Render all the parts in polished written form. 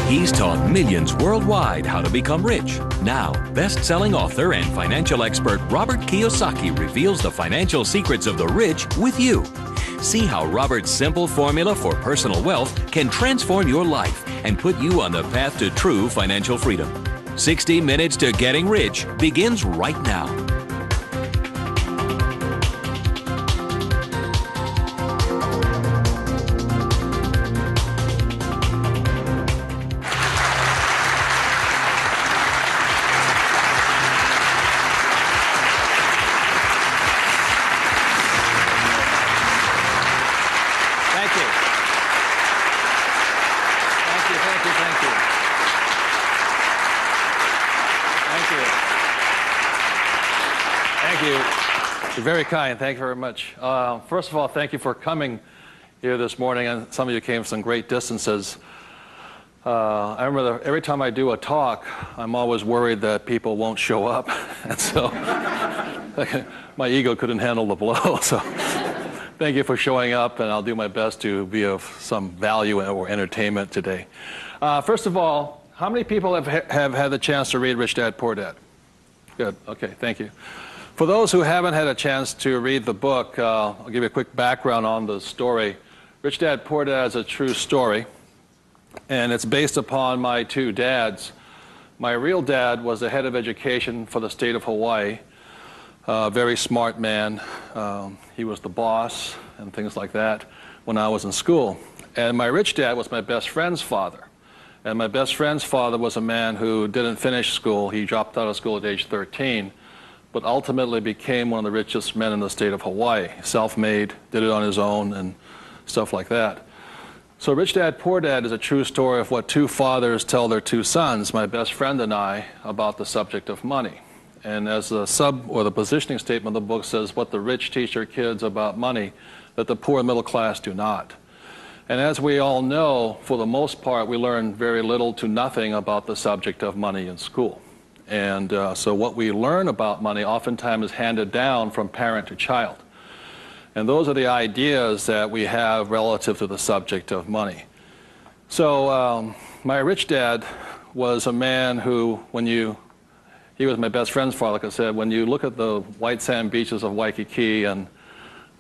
He's taught millions worldwide how to become rich. Now, best-selling author and financial expert Robert Kiyosaki reveals the financial secrets of the rich with you. See how Robert's simple formula for personal wealth can transform your life and put you on the path to true financial freedom. 60 Minutes to Getting Rich begins right now. You're very kind. Thank you very much. First of all, thank you for coming here this morning. And some of you came from some great distances. I remember every time I do a talk, I'm always worried that people won't show up. And so my ego couldn't handle the blow. So thank you for showing up, and I'll do my best to be of some value or entertainment today. First of all, how many people have had the chance to read Rich Dad, Poor Dad? Good. Okay, thank you. For those who haven't had a chance to read the book, I'll give you a quick background on the story. Rich Dad, Poor Dad is a true story, and it's based upon my two dads. My real dad was the head of education for the state of Hawaii, a very smart man. He was the boss and things like that when I was in school. And my rich dad was my best friend's father. And my best friend's father was a man who didn't finish school. He dropped out of school at age 13. But ultimately became one of the richest men in the state of Hawaii. Self-made, did it on his own, and stuff like that. So Rich Dad, Poor Dad is a true story of what two fathers tell their two sons, my best friend and I, about the subject of money. And as the the positioning statement of the book says, what the rich teach their kids about money, that the poor and middle class do not. And as we all know, for the most part, we learn very little to nothing about the subject of money in school. And so what we learn about money oftentimes is handed down from parent to child. And those are the ideas that we have relative to the subject of money. So my rich dad was a man who, he was my best friend's father, like I said, when you look at the white sand beaches of Waikiki and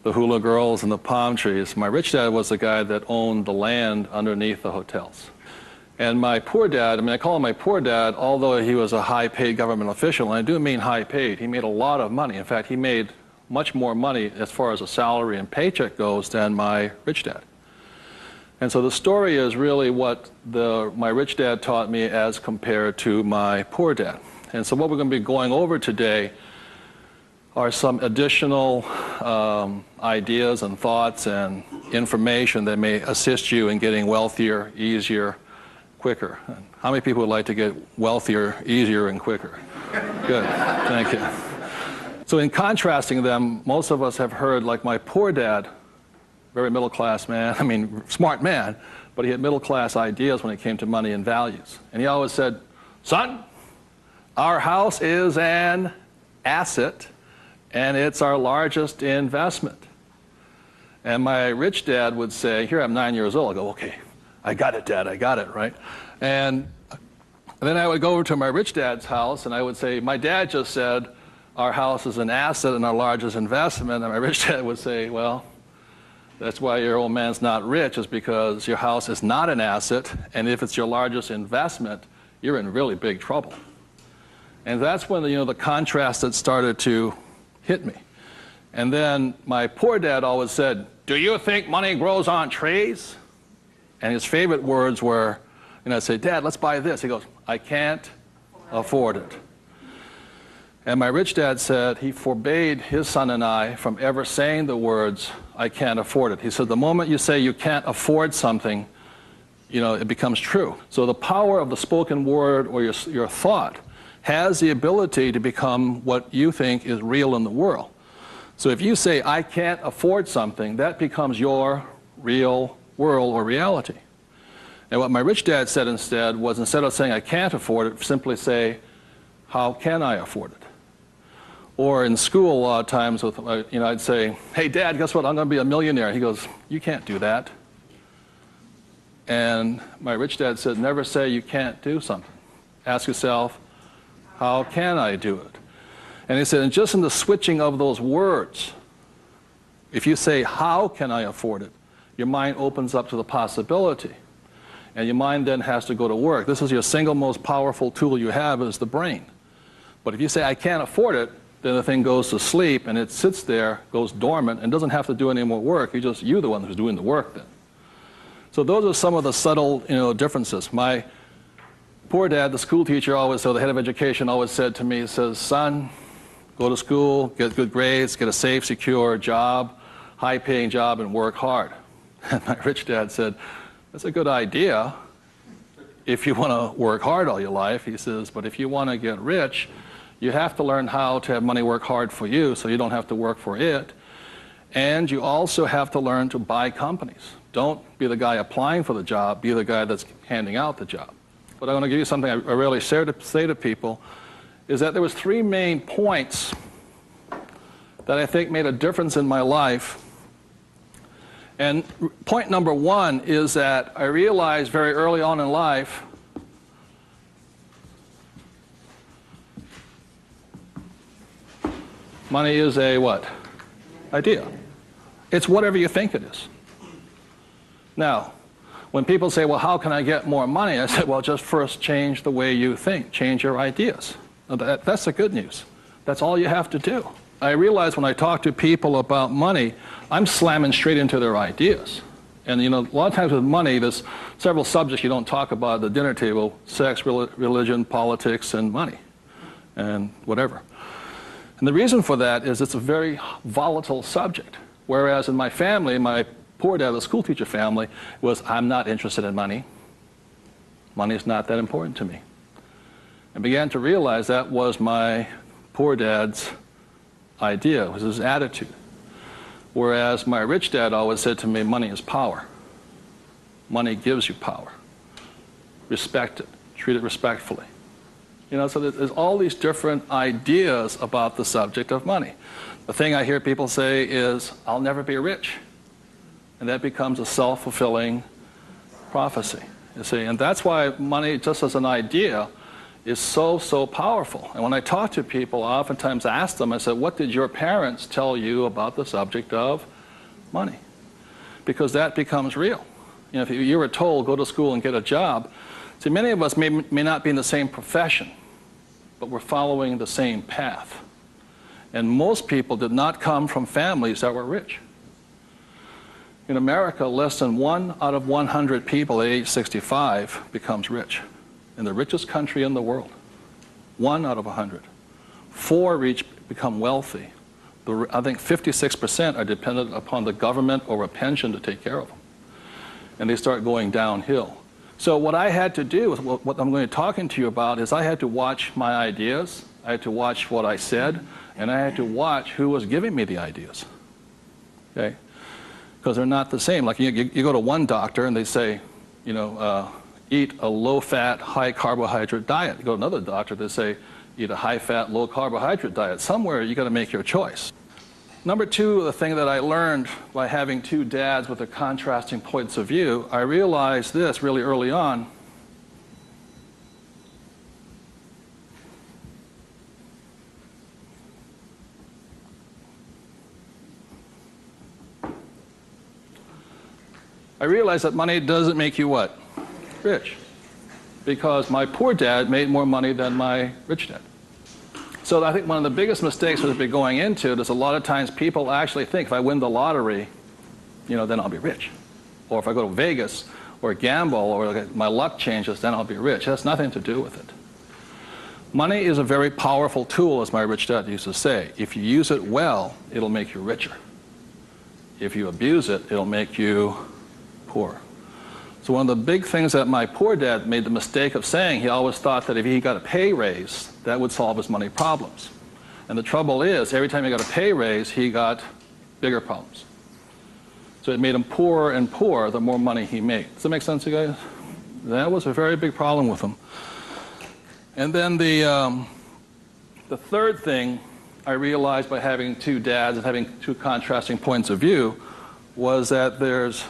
the hula girls and the palm trees, my rich dad was the guy that owned the land underneath the hotels. And my poor dad, I call him my poor dad, although he was a high-paid government official, and I do mean high-paid. He made a lot of money. In fact, he made much more money as far as a salary and paycheck goes than my rich dad. And so the story is really what my rich dad taught me as compared to my poor dad. And so what we're going to be going over today are some additional ideas and thoughts and information that may assist you in getting wealthier, easier, quicker. How many people would like to get wealthier, easier, and quicker? Good, thank you. So in contrasting them, most of us have heard, like my poor dad, very middle-class man, smart man, but he had middle-class ideas when it came to money and values. And he always said, son, our house is an asset, and it's our largest investment. And my rich dad would say, here I'm 9 years old, I go, okay, I got it, Dad, I got it, right? And then I would go over to my rich dad's house and I would say, my dad just said our house is an asset and our largest investment. And my rich dad would say, well, that's why your old man's not rich, is because your house is not an asset, and if it's your largest investment, you're in really big trouble. And that's when the contrast that started to hit me. And then my poor dad always said, do you think money grows on trees? And his favorite words were, I'd say, Dad, let's buy this. He goes, I can't afford it. And my rich dad said he forbade his son and I from ever saying the words, I can't afford it. He said, the moment you say you can't afford something, it becomes true. So the power of the spoken word or your thought has the ability to become what you think is real in the world. So if you say, I can't afford something, that becomes your real world or reality. And what my rich dad said instead was, instead of saying I can't afford it, simply say, how can I afford it? Or in school a lot of times, I'd say, hey Dad, guess what, I'm going to be a millionaire. He goes, you can't do that. And my rich dad said, never say you can't do something. Ask yourself, how can I do it? And he said, and just in the switching of those words, if you say, how can I afford it, your mind opens up to the possibility. And your mind then has to go to work. This is your single most powerful tool you have, is the brain. But if you say, I can't afford it, then the thing goes to sleep and it sits there, goes dormant, and doesn't have to do any more work. You're the one who's doing the work then. So those are some of the subtle, differences. My poor dad, the school teacher, the head of education, always said to me, he says, son, go to school, get good grades, get a safe, secure job, high-paying job, and work hard. And my rich dad said, that's a good idea if you want to work hard all your life. He says, but if you want to get rich, you have to learn how to have money work hard for you so you don't have to work for it. And you also have to learn to buy companies. Don't be the guy applying for the job, be the guy that's handing out the job. But I want to give you something I rarely say to people, is that there was 3 main points that I think made a difference in my life. And point number 1 is that I realized very early on in life money is a what? Idea. It's whatever you think it is. Now, when people say, well, how can I get more money? I said, well, just first change the way you think. Change your ideas. That's the good news. That's all you have to do. I realize when I talk to people about money, I'm slamming straight into their ideas. And a lot of times with money, there's several subjects you don't talk about at the dinner table: sex, religion, politics, and money, and whatever. And the reason for that is it's a very volatile subject. Whereas in my family, my poor dad, the school teacher family, was, I'm not interested in money. Money is not that important to me. I began to realize that was my poor dad's idea, was his attitude. Whereas my rich dad always said to me, money is power. Money gives you power. Respect it. Treat it respectfully. So there's all these different ideas about the subject of money. The thing I hear people say is, I'll never be rich. And that becomes a self-fulfilling prophecy, you see. And that's why money, just as an idea, is so, so powerful. And when I talk to people, I oftentimes ask them, I said, what did your parents tell you about the subject of money? Because that becomes real. If you were told, go to school and get a job, see, many of us may not be in the same profession, but we're following the same path. And most people did not come from families that were rich. In America, less than 1 out of 100 people at age 65 becomes rich. In the richest country in the world, 1 out of 100. 4 become wealthy. I think 56% are dependent upon the government or a pension to take care of them. And they start going downhill. So what I had to do, what I'm going to be talking to you about, is I had to watch my ideas, I had to watch what I said, and I had to watch who was giving me the ideas. Okay? Because they're not the same. Like you go to one doctor and they say, eat a low-fat, high-carbohydrate diet. You go to another doctor, they say, eat a high-fat, low-carbohydrate diet. Somewhere you got to make your choice. Number 2, the thing that I learned by having 2 dads with their contrasting points of view, I realized this really early on. I realized that money doesn't make you what? Rich. Because my poor dad made more money than my rich dad. So I think one of the biggest mistakes we've been going into is a lot of times people actually think if I win the lottery, then I'll be rich. Or if I go to Vegas or gamble or my luck changes, then I'll be rich. It has nothing to do with it. Money is a very powerful tool, as my rich dad used to say. If you use it well, it'll make you richer. If you abuse it, it'll make you poor. So one of the big things that my poor dad made the mistake of saying, he always thought that if he got a pay raise, that would solve his money problems. And the trouble is, every time he got a pay raise, he got bigger problems. So it made him poorer and poorer the more money he made. Does that make sense, you guys? That was a very big problem with him. And then the third thing I realized by having 2 dads and having 2 contrasting points of view was that there's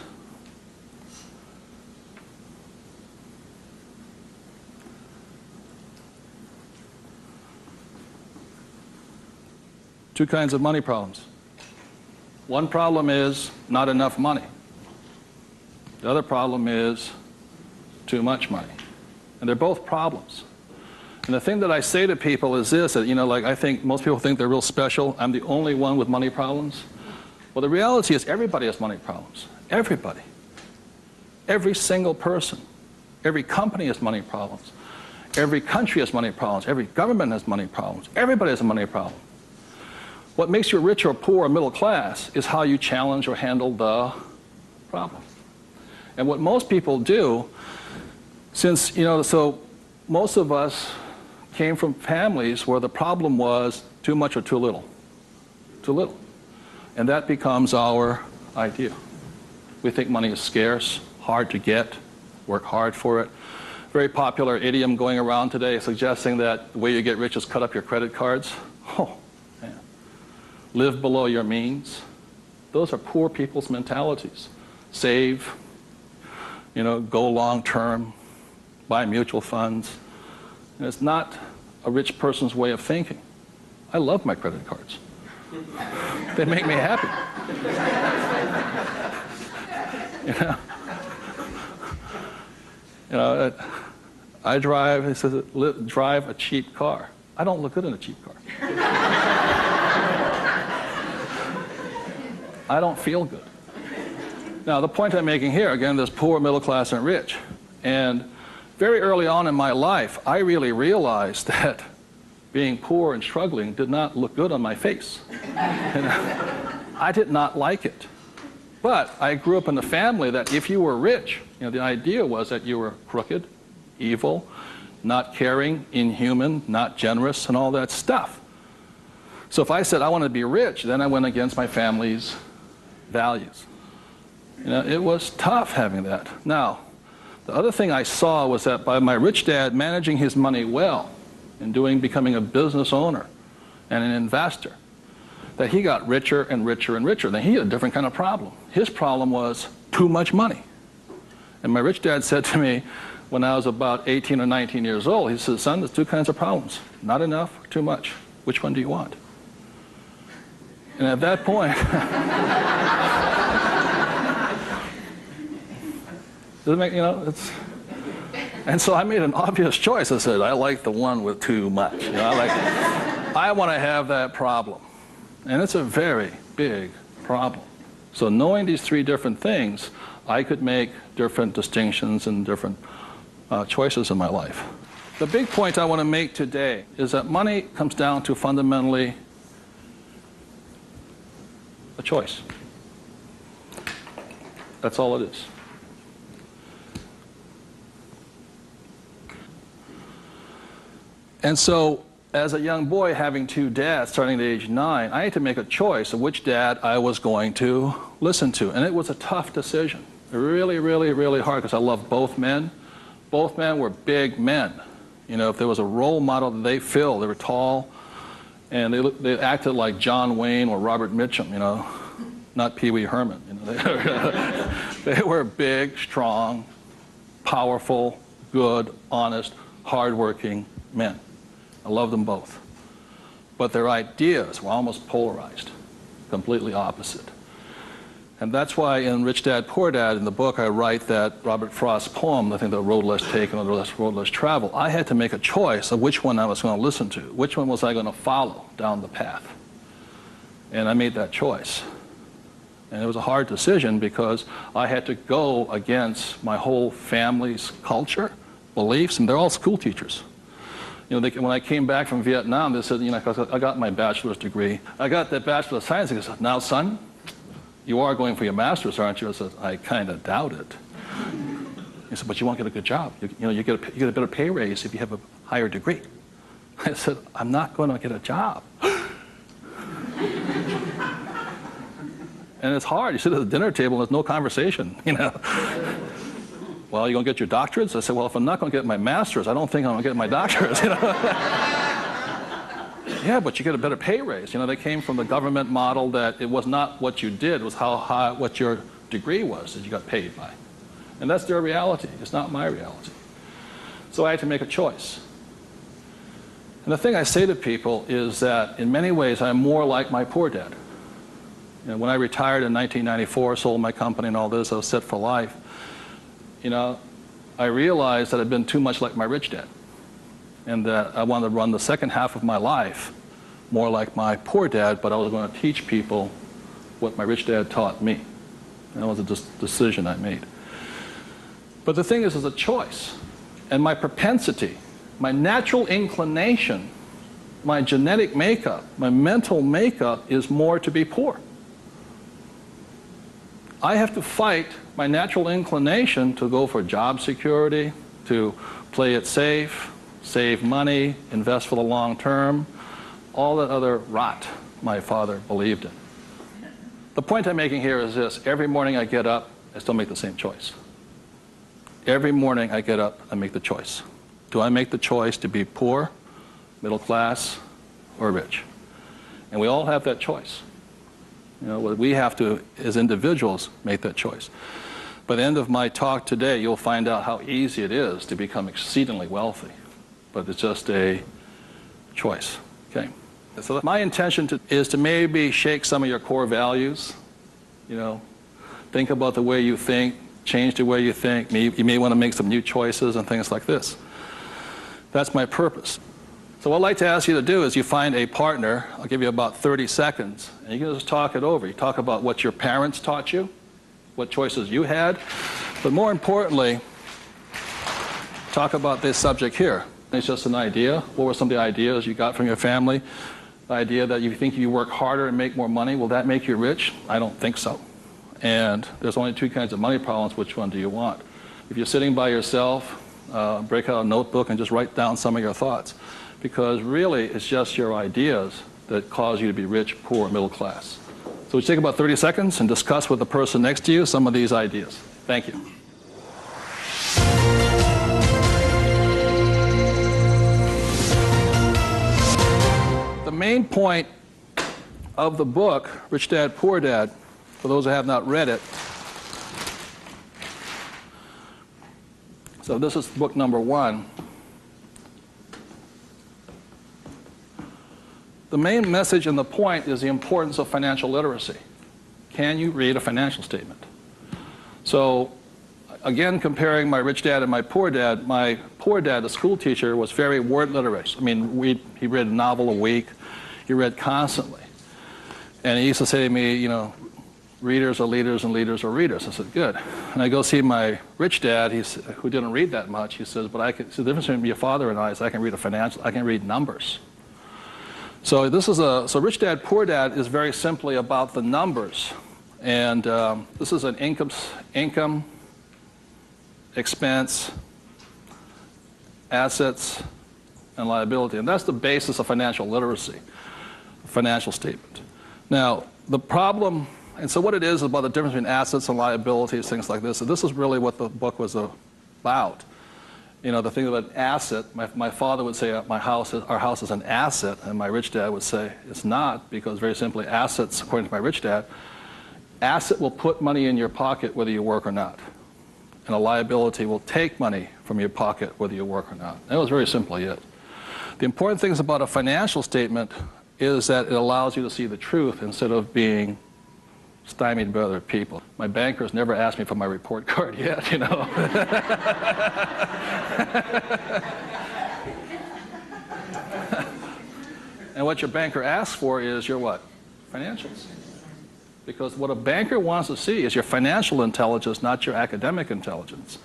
two kinds of money problems. One problem is not enough money. The other problem is too much money. And they're both problems. And the thing that I say to people is this, that, like I think most people think they're real special. I'm the only one with money problems. Well, the reality is everybody has money problems. Everybody. Every single person. Every company has money problems. Every country has money problems. Every government has money problems. Everybody has a money problem. What makes you rich or poor or middle class is how you challenge or handle the problem. And what most people do, since, so most of us came from families where the problem was too much or too little. Too little. And that becomes our idea. We think money is scarce, hard to get, work hard for it. Very popular idiom going around today suggesting that the way you get rich is cut up your credit cards. Oh, man. Live below your means. Those are poor people's mentalities. Save, go long term, buy mutual funds. And it's not a rich person's way of thinking. I love my credit cards. They make me happy. I drive, he says, drive a cheap car. I don't look good in a cheap car. I don't feel good. Now, the point I'm making here, again, there's poor, middle class, and rich. And very early on in my life, I really realized that being poor and struggling did not look good on my face. I did not like it. But I grew up in a family that if you were rich, the idea was that you were crooked, evil, not caring, inhuman, not generous, and all that stuff. So if I said I want to be rich, then I went against my family's values. It was tough having that. Now, the other thing I saw was that by my rich dad managing his money well and becoming a business owner and an investor, that he got richer and richer and richer. Then he had a different kind of problem. His problem was too much money. And my rich dad said to me when I was about 18 or 19 years old, he said, son, there's two kinds of problems. Not enough or too much. Which one do you want? And at that point, and so I made an obvious choice. I said, I like the one with too much. I want to have that problem. And it's a very big problem. So knowing these three different things, I could make different distinctions and different choices in my life. The big point I want to make today is that money comes down to fundamentally a choice. That's all it is. And so, as a young boy having two dads starting at age 9, I had to make a choice of which dad I was going to listen to. And it was a tough decision. Really, really, really hard because I love both men. Both men were big men. If there was a role model that they filled, they were tall, and they acted like John Wayne or Robert Mitchum, not Pee Wee Herman. They were big, strong, powerful, good, honest, hardworking men. I love them both. But their ideas were almost polarized, completely opposite. And that's why in Rich Dad, Poor Dad, in the book, I write that Robert Frost's poem, I think The Road Less Taken or The Road Less Traveled, I had to make a choice of which one I was going to listen to. Which one was I going to follow down the path? And I made that choice. And it was a hard decision because I had to go against my whole family's culture, beliefs, and they're all school teachers. When I came back from Vietnam, they said, I got my bachelor's degree. I got that Bachelor of Science. They said, now, son, you are going for your master's, aren't you? I said, I kind of doubt it. He said, but you won't get a good job. You get a better pay raise if you have a higher degree. I said, I'm not going to get a job. And it's hard. You sit at the dinner table and there's no conversation, Well, you going to get your doctorates? I said, well, if I'm not going to get my master's, I don't think I'm going to get my doctorates. Yeah, but you get a better pay raise. They came from the government model that it was not what you did, it was how high, what your degree was that you got paid by. And that's their reality. It's not my reality. So I had to make a choice. And the thing I say to people is that in many ways I'm more like my poor dad. You know, when I retired in 1994, sold my company and all this, I was set for life. You know, I realized that I'd been too much like my rich dad, and that I wanted to run the second half of my life more like my poor dad, but I was going to teach people what my rich dad taught me. And that was a decision I made. But the thing is, it's a choice. And my propensity, my natural inclination, my genetic makeup, my mental makeup is more to be poor. I have to fight my natural inclination to go for job security, to play it safe, save money, invest for the long term, all that other rot my father believed in. The point I'm making here is this: every morning I get up, I still make the same choice. Every morning I get up, I make the choice. Do I make the choice to be poor, middle class, or rich? And we all have that choice. You know, we have to, as individuals, make that choice. By the end of my talk today, you'll find out how easy it is to become exceedingly wealthy. But it's just a choice, okay? So my intention is to maybe shake some of your core values. You know, think about the way you think, change the way you think. You may want to make some new choices and things like this. That's my purpose. So what I'd like to ask you to do is you find a partner. I'll give you about 30 seconds, and you can just talk it over. You talk about what your parents taught you, what choices you had, but more importantly, talk about this subject here. It's just an idea. What were some of the ideas you got from your family? The idea that you think if you work harder and make more money, will that make you rich? I don't think so. And there's only two kinds of money problems. Which one do you want? If you're sitting by yourself, break out a notebook and just write down some of your thoughts. Because really, it's just your ideas that cause you to be rich, poor, middle class. So we take about 30 seconds and discuss with the person next to you some of these ideas. Thank you. The main point of the book, Rich Dad, Poor Dad, for those who have not read it, so this is book number 1. The main message and the point is the importance of financial literacy. Can you read a financial statement? So, again, comparing my rich dad and my poor dad, the school teacher, was very word literate. I mean, he read a novel a week. He read constantly. And he used to say to me, you know, readers are leaders and leaders are readers. I said, good. And I go see my rich dad, who didn't read that much. He says, but the difference between your father and I is I can read numbers. So so Rich Dad, Poor Dad is very simply about the numbers. And this is an income, expense, assets, and liability. And that's the basis of financial literacy, a financial statement. Now, the problem, and so what it is about the difference between assets and liabilities, things like this, and this is really what the book was about. You know, the thing about an asset, my father would say our house is an asset, and my rich dad would say it's not, because very simply assets, according to my rich dad, asset will put money in your pocket whether you work or not. And a liability will take money from your pocket whether you work or not. That was very simply it. The important things about a financial statement is that it allows you to see the truth instead of being stymied by other people. My bankers never asked me for my report card yet, you know. And what your banker asks for is your what? Financials. Because what a banker wants to see is your financial intelligence, not your academic intelligence.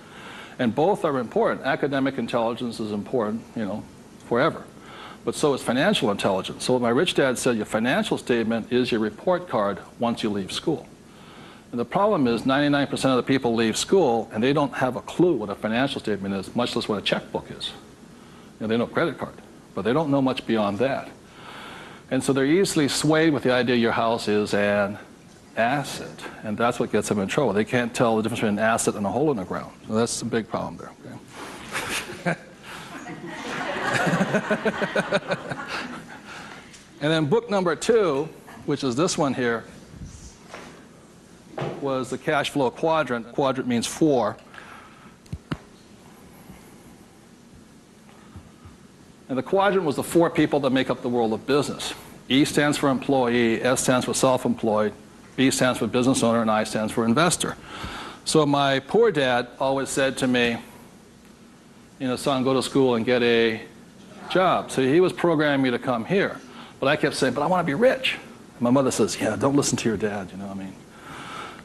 And both are important. Academic intelligence is important, you know, forever. But so is financial intelligence. So what my rich dad said, your financial statement is your report card once you leave school. And the problem is 99% of the people leave school and they don't have a clue what a financial statement is, much less what a checkbook is. You know, they know credit card, but they don't know much beyond that. And so they're easily swayed with the idea your house is an asset. And that's what gets them in trouble. They can't tell the difference between an asset and a hole in the ground. So that's a big problem there. Okay? And then book number 2, which is this one here, was the cash flow quadrant. Quadrant means 4. And the quadrant was the 4 people that make up the world of business. E stands for employee, S stands for self-employed, B stands for business owner, and I stands for investor. So my poor dad always said to me, son, go to school and get a job. So he was programming me to come here. But I kept saying, but I want to be rich. And my mother says, yeah, don't listen to your dad,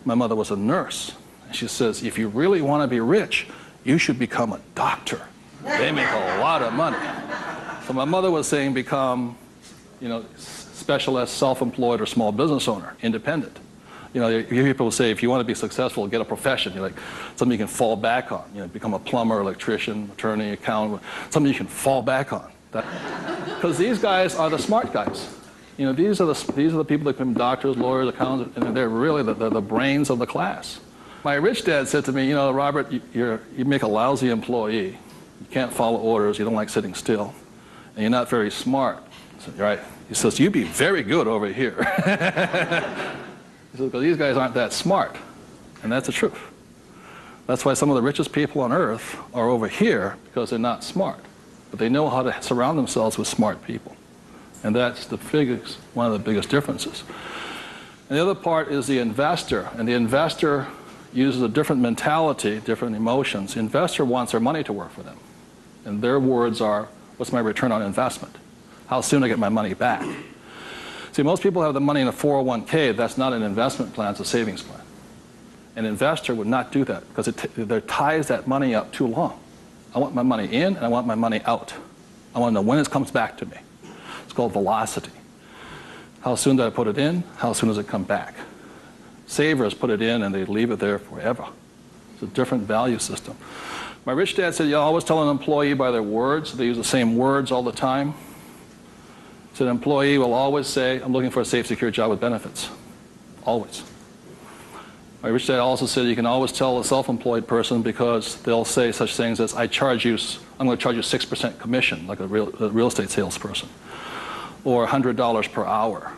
My mother was a nurse. And she says, if you really want to be rich, you should become a doctor. They make a lot of money. So my mother was saying become, specialist, self-employed, or small business owner, independent. You hear people say, if you want to be successful, get a profession. Something you can fall back on. Become a plumber, electrician, attorney, accountant, something you can fall back on. Because these guys are the smart guys. These are the people that become doctors, lawyers, accountants, and they're really the brains of the class. My rich dad said to me, Robert, you make a lousy employee. You can't follow orders. You don't like sitting still. And you're not very smart. I said, right. He says, you'd be very good over here. He says, because these guys aren't that smart. And that's the truth. That's why some of the richest people on earth are over here, because they're not smart. But they know how to surround themselves with smart people. And that's one of the biggest differences. And the other part is the investor. And the investor uses a different mentality, different emotions. The investor wants their money to work for them. And their words are, what's my return on investment? How soon do I get my money back? See, most people have the money in a 401k. That's not an investment plan, it's a savings plan. An investor would not do that because it ties that money up too long. I want my money in and I want my money out. I want to know when it comes back to me. It's called velocity. How soon do I put it in? How soon does it come back? Savers put it in and they leave it there forever. It's a different value system. My rich dad said, you always tell an employee by their words. They use the same words all the time. He said, an employee will always say, I'm looking for a safe, secure job with benefits. Always. My rich dad also said you can always tell a self-employed person because they'll say such things as, I'm going to charge you 6% commission, like a real estate salesperson, or $100 per hour,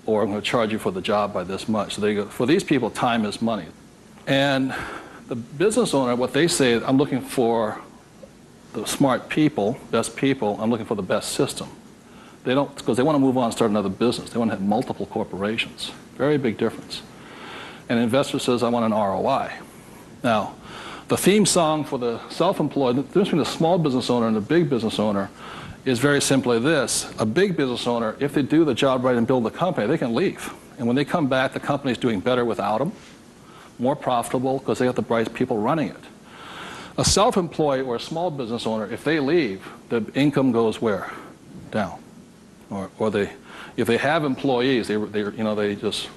or I'm going to charge you for the job by this much. So they go, for these people, time is money. And the business owner, what they say, I'm looking for the smart people, best people, I'm looking for the best system. They don't, because they want to move on and start another business. They want to have multiple corporations. Very big difference. And an investor says, I want an ROI. Now, the theme song for the self-employed, the difference between the small business owner and the big business owner is very simply this. A big business owner, if they do the job right and build the company, they can leave. And when they come back, the company's doing better without them, more profitable because they have the right people running it. A self-employed or a small business owner, if they leave, the income goes where? Down. Or if they have employees, they just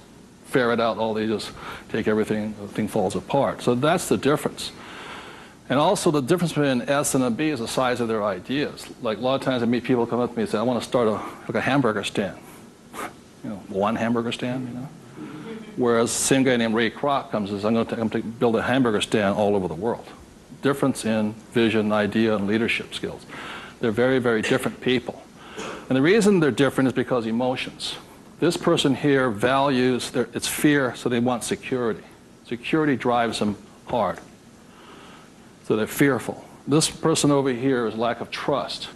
ferret out they just take everything, the thing falls apart. So that's the difference. And also the difference between an S and a B is the size of their ideas. Like a lot of times I meet people come up to me and say, I want to start a hamburger stand. One hamburger stand, Whereas the same guy named Ray Kroc comes and says, I'm going to build a hamburger stand all over the world. Difference in vision, idea, and leadership skills. They're very, very different people. And the reason they're different is because emotions. This person here values, it's fear, so they want security. Security drives them hard. So they're fearful. This person over here is lack of trust.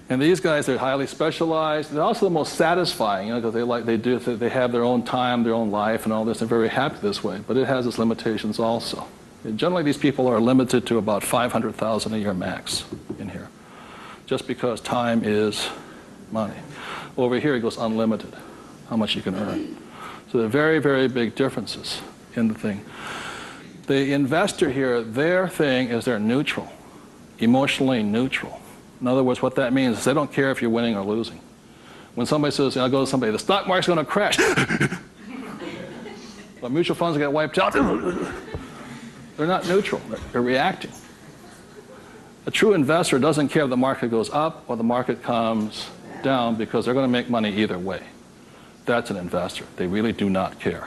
And these guys, they're highly specialized. They're also the most satisfying, because they have their own time, their own life, and all this. They're very happy this way, but it has its limitations also. And generally, these people are limited to about $500,000 a year max in here, just because time is money. Over here, it goes unlimited, how much you can earn. So there are very, very big differences in the thing. The investor here, their thing is they're neutral, emotionally neutral. In other words, what that means is they don't care if you're winning or losing. When somebody says, I go to somebody, the stock market's going to crash. The mutual funds get wiped out. They're not neutral. They're reacting. A true investor doesn't care if the market goes up or the market comes down because they're going to make money either way. That's an investor. They really do not care.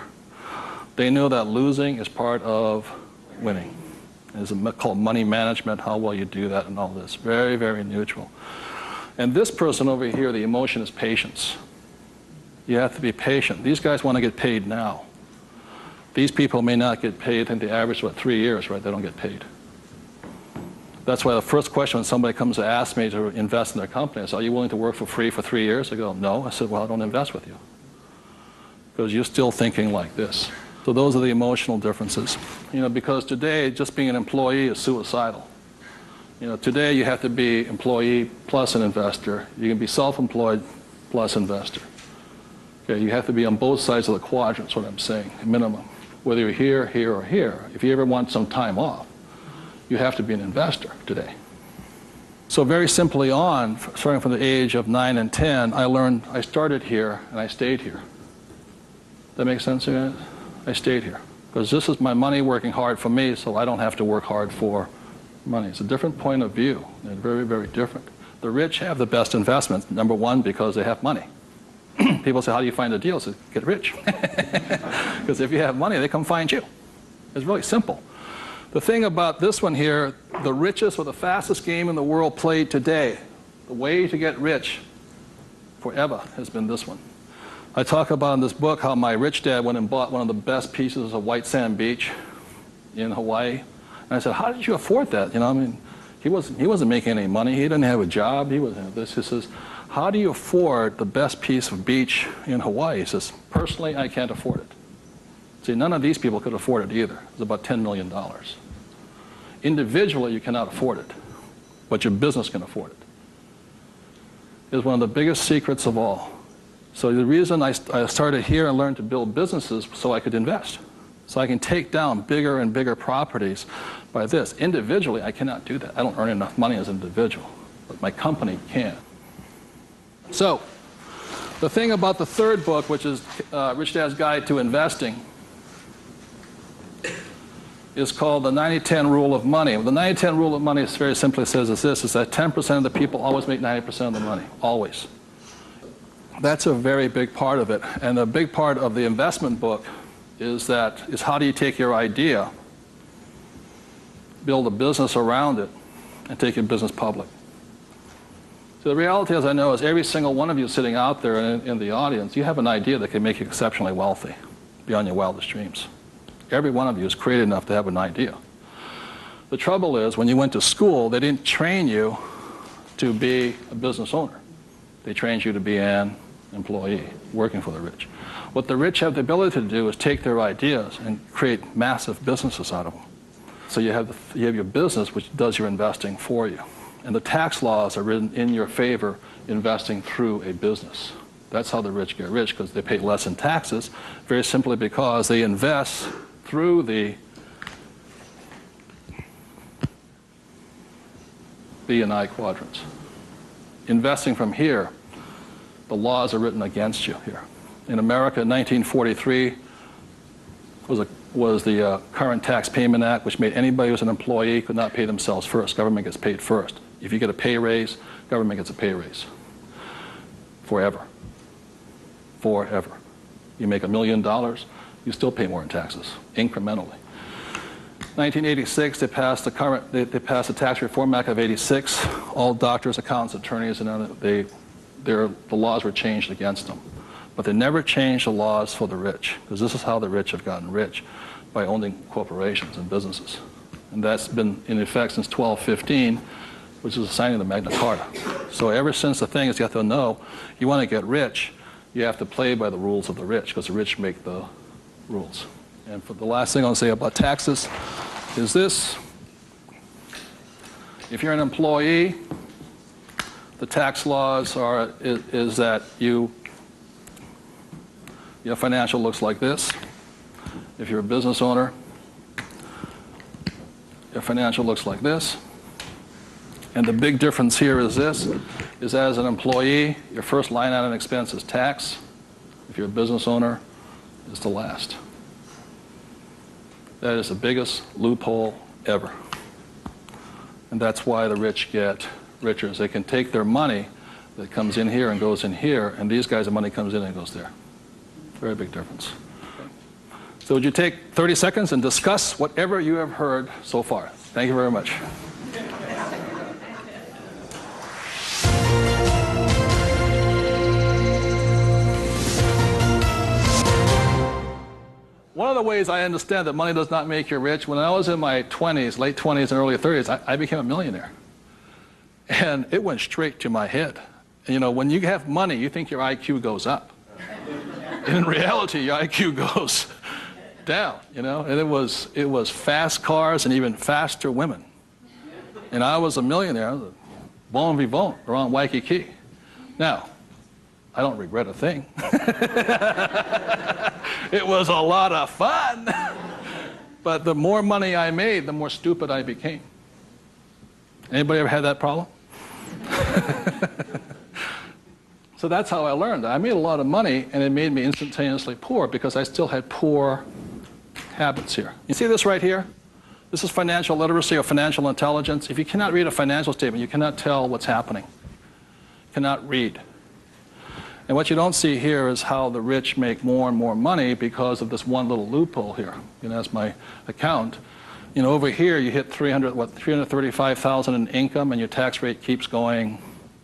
They know that losing is part of winning. It's called money management, how well you do that and all this. Very, very neutral. And this person over here, the emotion is patience. You have to be patient. These guys want to get paid now. These people may not get paid. I think the average is, 3 years, right? They don't get paid. That's why the first question when somebody comes to ask me to invest in their company is, are you willing to work for free for 3 years? I go, no. I said, well, I don't invest with you. Because you're still thinking like this. So those are the emotional differences. Because today, just being an employee is suicidal. Today you have to be employee plus an investor. You can be self-employed plus investor. Okay, you have to be on both sides of the quadrant, is what I'm saying, minimum. Whether you're here, here, or here. If you ever want some time off, you have to be an investor today. So very simply on, starting from the age of 9 and 10, I started here and I stayed here. That makes sense to you guys? I stayed here. Because this is my money working hard for me, so I don't have to work hard for money. It's a different point of view. They're very, very different. The rich have the best investments, number one, because they have money. People say, how do you find a deal? I say, get rich. Because if you have money, they come find you. It's really simple. The thing about this one here, the richest or the fastest game in the world played today, the way to get rich forever has been this one. I talk about in this book how my rich dad went and bought one of the best pieces of white sand beach in Hawaii. And I said, how did you afford that? He wasn't making any money. He didn't have a job. He wasn't this. He says, how do you afford the best piece of beach in Hawaii? He says, personally, I can't afford it. See, none of these people could afford it either. It's about $10 million. Individually, you cannot afford it, but your business can afford it. It's one of the biggest secrets of all. So the reason I started here and learned to build businesses so I could invest. So I can take down bigger and bigger properties by this. Individually, I cannot do that. I don't earn enough money as an individual, but my company can. So the thing about the third book, which is Rich Dad's Guide to Investing, is called the 90-10 rule of money. The 90-10 rule of money is very simply says is this, is that 10% of the people always make 90% of the money, always. That's a very big part of it. And a big part of the investment book is how do you take your idea, build a business around it, and take your business public. So the reality, as I know, is every single one of you sitting out there in the audience, you have an idea that can make you exceptionally wealthy beyond your wildest dreams. Every one of you is creative enough to have an idea. The trouble is, when you went to school, they didn't train you to be a business owner. They trained you to be an employee, working for the rich. What the rich have the ability to do is take their ideas and create massive businesses out of them. So you have your business, which does your investing for you. And the tax laws are written in your favor, investing through a business. That's how the rich get rich, because they pay less in taxes, very simply because they invest through the B and I quadrants. Investing from here, the laws are written against you here. In America, 1943 was the Current Tax Payment Act, which made anybody who was an employee could not pay themselves first. Government gets paid first. If you get a pay raise, government gets a pay raise. Forever. Forever. You make $1 million, you still pay more in taxes, incrementally. 1986, they passed the Tax Reform Act of '86. All doctors, accountants, attorneys, and the laws were changed against them. But they never changed the laws for the rich, because this is how the rich have gotten rich, by owning corporations and businesses. And that's been in effect since 1215, which is the signing of the Magna Carta. So ever since the thing is, you have to know, you want to get rich, you have to play by the rules of the rich, because the rich make the rules. And for the last thing I'll say about taxes is this. If you're an employee, the tax laws is that your financial looks like this. If you're a business owner, your financial looks like this. And the big difference here is this, is as an employee, your first line item expense is tax. If you're a business owner, it's the last. That is the biggest loophole ever. And that's why the rich get richer. They can take their money that comes in here and goes in here, and these guys, the money comes in and goes there. Very big difference. So would you take 30 seconds and discuss whatever you have heard so far? Thank you very much. One of of the ways I understand that money does not make you rich, when I was in my 20s, late 20s and early 30s, I became a millionaire. And it went straight to my head. And, you know, when you have money, you think your IQ goes up. And in reality, your IQ goes down, you know. And it was fast cars and even faster women. And I was a millionaire. I was a bon vivant around Waikiki. Now, I don't regret a thing. It was a lot of fun. But the more money I made, the more stupid I became. Anybody ever had that problem? So that's how I learned. I made a lot of money, and it made me instantaneously poor because I still had poor habits here. You see this right here? This is financial literacy or financial intelligence. If you cannot read a financial statement, you cannot tell what's happening. You cannot read. And what you don't see here is how the rich make more and more money because of this one little loophole here. You know, that's my account. You know, over here you hit 335,000 in income, and your tax rate keeps going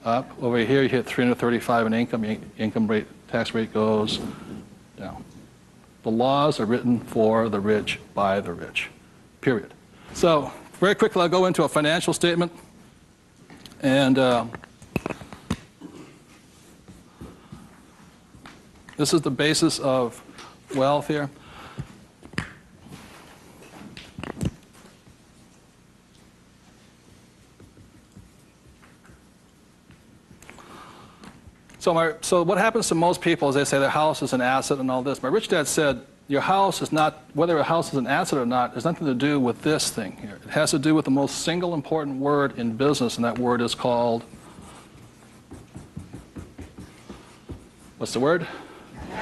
up. Over here you hit 335 in income, your income rate, tax rate goes down. The laws are written for the rich by the rich, period. So very quickly I'll go into a financial statement, and this is the basis of wealth here. So what happens to most people is they say their house is an asset and all this. My rich dad said, your house is not, whether a house is an asset or not, has nothing to do with this thing here. It has to do with the most single important word in business, and that word is called, what's the word?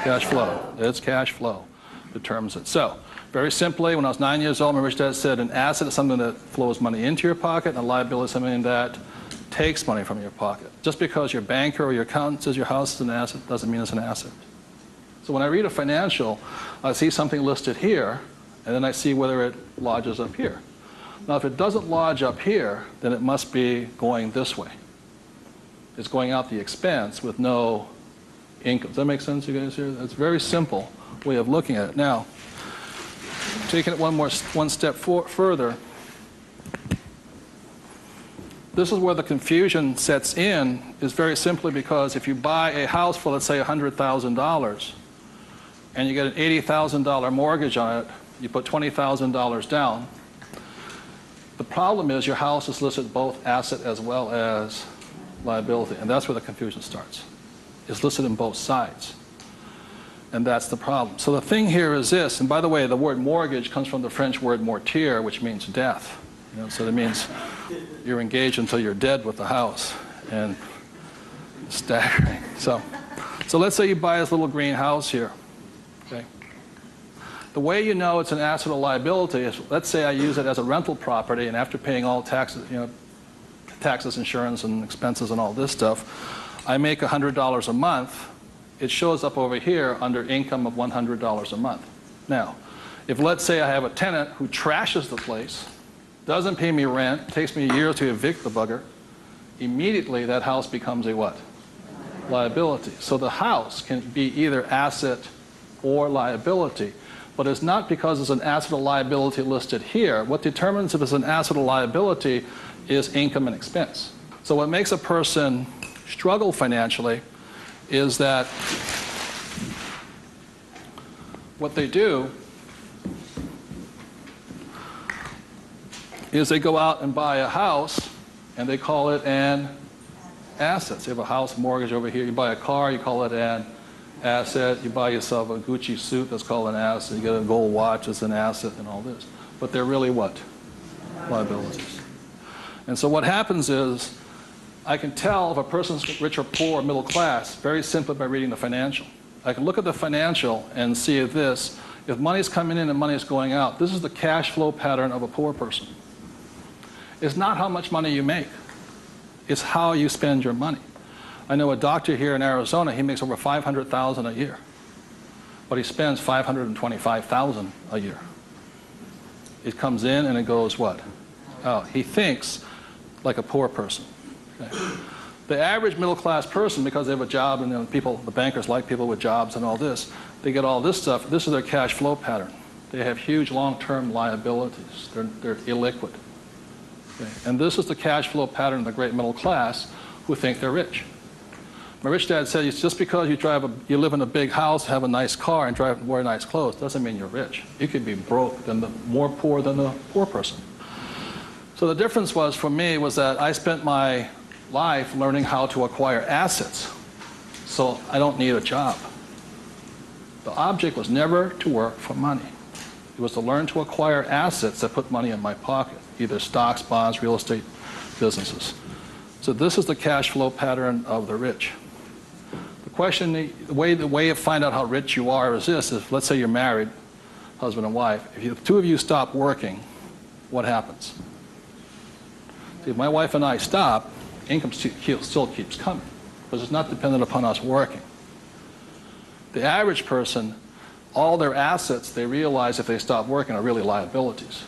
Cash flow. It's cash flow determines it. So, very simply, when I was 9 years old, my rich dad said an asset is something that flows money into your pocket, and a liability is something that takes money from your pocket. Just because your banker or your accountant says your house is an asset doesn't mean it's an asset. So when I read a financial, I see something listed here, and then I see whether it lodges up here. Now, if it doesn't lodge up here, then it must be going this way. It's going out the expense with no income. Does that make sense, you guys here? That's a very simple way of looking at it. Now, taking it one step further, this is where the confusion sets in, is very simply because if you buy a house for, let's say, $100,000, and you get an $80,000 mortgage on it, you put $20,000 down, the problem is your house is listed both asset as well as liability, and that's where the confusion starts. It's listed in both sides, and that's the problem. So the thing here is this, and by the way, the word mortgage comes from the French word mortir, which means death. You know, so that means you're engaged until you're dead with the house, and it's staggering. So let's say you buy this little green house here. Okay. The way you know it's an asset or liability is, let's say I use it as a rental property, and after paying all taxes, you know, taxes, insurance, and expenses, and all this stuff, I make $100 a month. It shows up over here under income of $100 a month. Now, if let's say I have a tenant who trashes the place, doesn't pay me rent, takes me a year to evict the bugger, immediately that house becomes a what? Liability. So the house can be either asset or liability, but it's not because it's an asset or liability listed here. What determines if it's an asset or liability is income and expense. So what makes a person struggle financially is that what they do is they go out and buy a house, and they call it an asset. So you have a house mortgage over here. You buy a car, you call it an asset. You buy yourself a Gucci suit, that's called an asset. You get a gold watch, it's an asset, and all this. But they're really what? Liabilities. And so what happens is, I can tell if a person's rich or poor or middle class very simply by reading the financial. I can look at the financial and see this. If money's coming in and money's going out, this is the cash flow pattern of a poor person. It's not how much money you make. It's how you spend your money. I know a doctor here in Arizona, he makes over $500,000 a year. But he spends $525,000 a year. It comes in and it goes what? Oh, he thinks like a poor person. Okay. The average middle class person, because they have a job, and the bankers like people with jobs and all this, they get all this stuff. This is their cash flow pattern. They have huge long-term liabilities. They're illiquid. Okay? And this is the cash flow pattern of the great middle class who think they're rich. My rich dad said, just because you live in a big house, have a nice car, and wear nice clothes, doesn't mean you're rich. You could be broke, more poor than the poor person. So the difference was, for me, was that I spent my life learning how to acquire assets. So I don't need a job. The object was never to work for money. It was to learn to acquire assets that put money in my pocket, either stocks, bonds, real estate, businesses. So this is the cash flow pattern of the rich. The question, the way you find out how rich you are is this: is, let's say you're married, husband and wife. If the two of you stop working, what happens? See, if my wife and I stop, income still keeps coming, because it's not dependent upon us working. The average person, all their assets, they realize if they stop working, are really liabilities.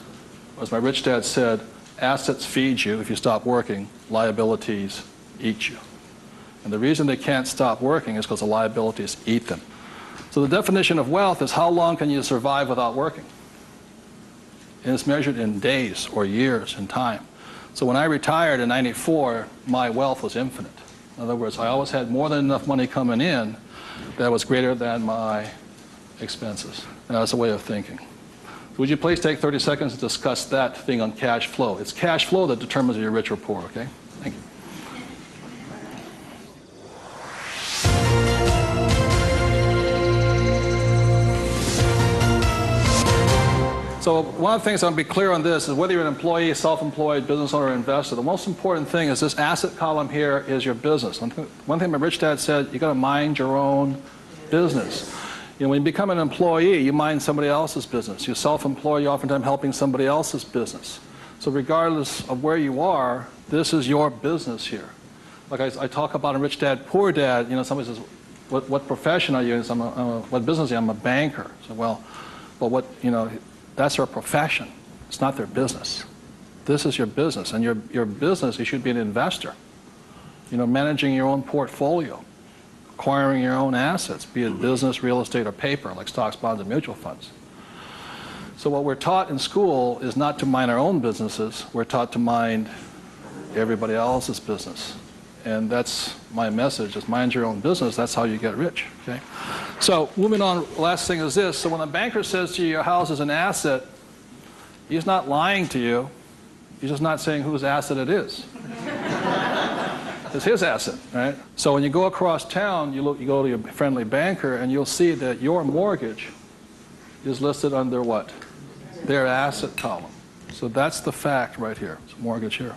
As my rich dad said, assets feed you if you stop working, liabilities eat you. And the reason they can't stop working is because the liabilities eat them. So the definition of wealth is how long can you survive without working? And it's measured in days or years in time. So when I retired in '94, my wealth was infinite. In other words, I always had more than enough money coming in that was greater than my expenses. And that's a way of thinking. Would you please take 30 seconds to discuss that thing on cash flow? It's cash flow that determines if you're rich or poor, okay? Thank you. So one of the things I want to be clear on this is whether you're an employee, self-employed, business owner, or investor, the most important thing is this asset column here is your business. One thing my rich dad said, you got to mind your own business. You know, when you become an employee, you mind somebody else's business. You're self-employed, you're oftentimes helping somebody else's business. So regardless of where you are, this is your business here. Like I talk about a rich dad, poor dad, you know, somebody says, what profession are you in? What business are you? I'm a banker. So, well, what, you know, that's their profession. It's not their business. This is your business, and your business, you should be an investor. You know, managing your own portfolio, acquiring your own assets, be it business, real estate, or paper, like stocks, bonds, and mutual funds. So what we're taught in school is not to mind our own businesses. We're taught to mind everybody else's business. And that's my message, is mind your own business. That's how you get rich, okay? So moving on, last thing is this. So when a banker says to you your house is an asset, he's not lying to you. He's just not saying whose asset it is. It's his asset, right? So when you go across town, you go to your friendly banker, and you'll see that your mortgage is listed under what? Their asset column. So that's the fact right here. It's a mortgage here.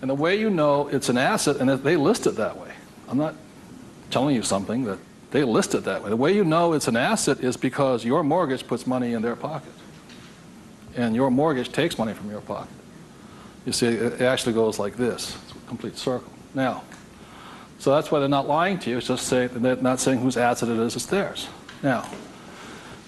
And the way you know it's an asset, and they list it that way. I'm not telling you something, that they list it that way. The way you know it's an asset is because your mortgage puts money in their pocket. And your mortgage takes money from your pocket. You see, it actually goes like this. It's a complete circle. Now, so that's why they're not lying to you. It's just they're not saying whose asset it is, it's theirs. Now,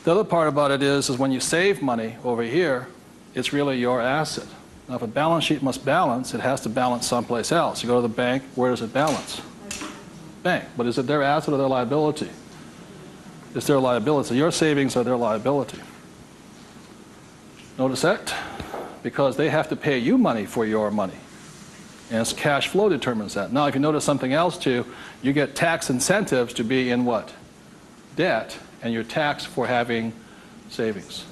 the other part about it is when you save money over here, it's really your asset. Now, if a balance sheet must balance, it has to balance someplace else. You go to the bank, where does it balance? Bank. But is it their asset or their liability? It's their liability. So your savings are their liability. Notice that? Because they have to pay you money for your money. And it's cash flow determines that. Now, if you notice something else too, you get tax incentives to be in what? Debt, and you're taxed for having savings.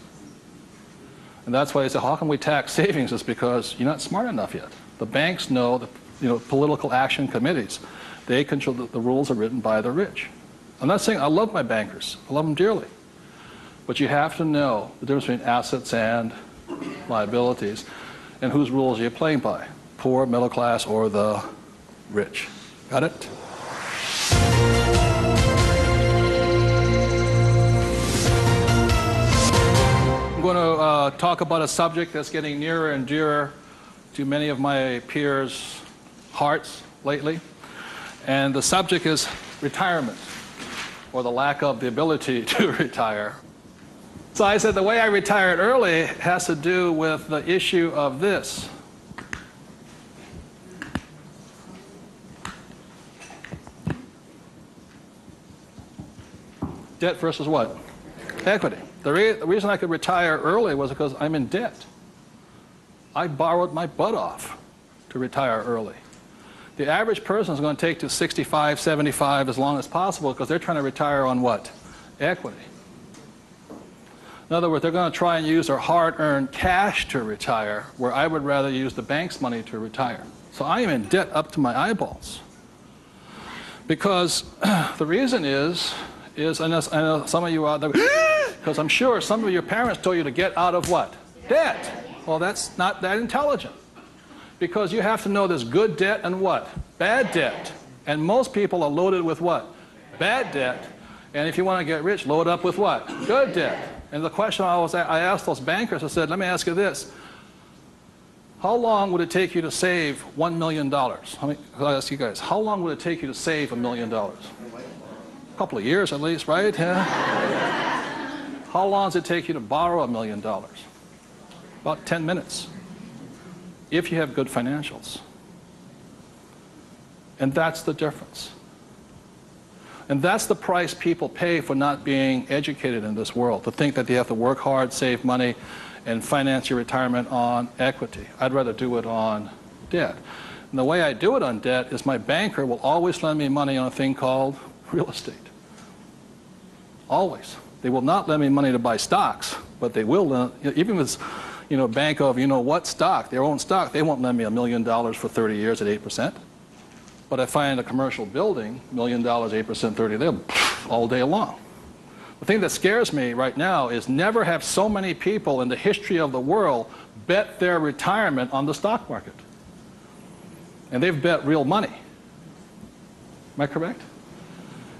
And that's why they say, how can we tax savings? It's because you're not smart enough yet. The banks know, political action committees, they control, the rules are written by the rich. I'm not saying I love my bankers. I love them dearly. But you have to know the difference between assets and liabilities, and whose rules are you playing by? Poor, middle class, or the rich? Got it? I'm going to talk about a subject that's getting nearer and dearer to many of my peers' hearts lately. And the subject is retirement, or the lack of the ability to retire. So I said the way I retired early has to do with the issue of this. Debt versus what? Equity. The reason I could retire early was because I'm in debt. I borrowed my butt off to retire early. The average person is going to take to 65, 75 as long as possible because they're trying to retire on what? Equity. In other words, they're going to try and use their hard-earned cash to retire, where I would rather use the bank's money to retire. So I am in debt up to my eyeballs. Because the reason is I know some of you out there, because I'm sure some of your parents told you to get out of what? Debt. Well, that's not that intelligent. Because you have to know there's good debt and what? Bad debt. And most people are loaded with what? Bad debt. And if you want to get rich, load up with what? Good debt. And the question I asked those bankers, I said, let me ask you this. How long would it take you to save $1 million? I'll ask you guys, how long would it take you to save $1 million? A couple of years at least, right? Yeah. How long does it take you to borrow $1 million? About 10 minutes. If you have good financials. And that's the difference. And that's the price people pay for not being educated in this world, to think that they have to work hard, save money, and finance your retirement on equity. I'd rather do it on debt. And the way I do it on debt is my banker will always lend me money on a thing called real estate. Always. They will not lend me money to buy stocks, but they will lend, even if it's bank of what stock, their own stock, they won't lend me $1 million for 30 years at 8%. But I find a commercial building, $1 million, 8%, 30, they're all day long. The thing that scares me right now is never have so many people in the history of the world bet their retirement on the stock market. And they've bet real money. Am I correct?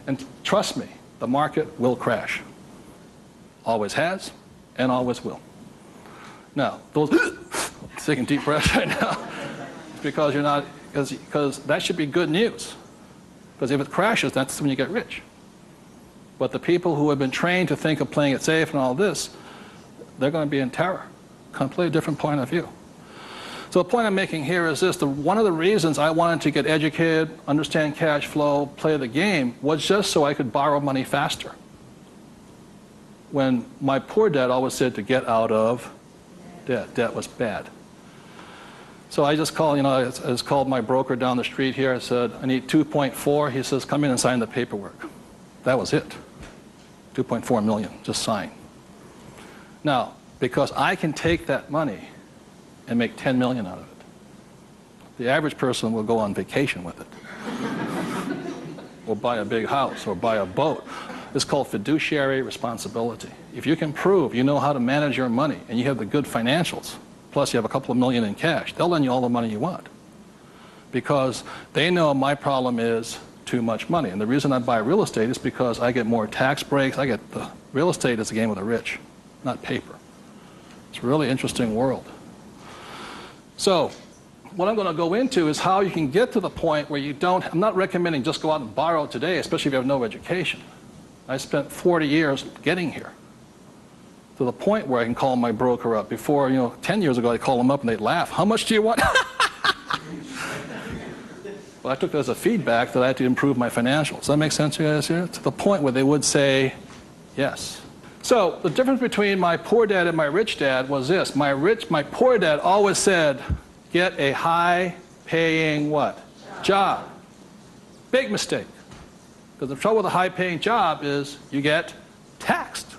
And trust me, the market will crash. Always has and always will. Now, those taking deep breaths right now, because you're not, because that should be good news. Because if it crashes, that's when you get rich. But the people who have been trained to think of playing it safe and all this, they're going to be in terror. Completely different point of view. So the point I'm making here is this: one of the reasons I wanted to get educated, understand cash flow, play the game, was just so I could borrow money faster. When my poor dad always said to get out of debt. Debt was bad. So I just called, I just called my broker down the street here. I said, I need 2.4. He says, come in and sign the paperwork. That was it. 2.4 million, just sign. Now, because I can take that money and make 10 million out of it. The average person will go on vacation with it. Or buy a big house, or buy a boat. It's called fiduciary responsibility. If you can prove you know how to manage your money and you have the good financials, plus you have a couple of million in cash, they'll lend you all the money you want. Because they know my problem is too much money. And the reason I buy real estate is because I get more tax breaks. Real estate is a game of the rich, not paper. It's a really interesting world. So what I'm going to go into is how you can get to the point where you don't, I'm not recommending just go out and borrow today, especially if you have no education. I spent 40 years getting here, to the point where I can call my broker up. Before, 10 years ago, I'd call them up and they'd laugh. How much do you want? Well, I took that as a feedback that I had to improve my financials. Does that make sense to you guys here? To the point where they would say yes. So the difference between my poor dad and my rich dad was this. My poor dad always said, get a high-paying what? Job. Big mistake. Because the trouble with a high-paying job is you get taxed.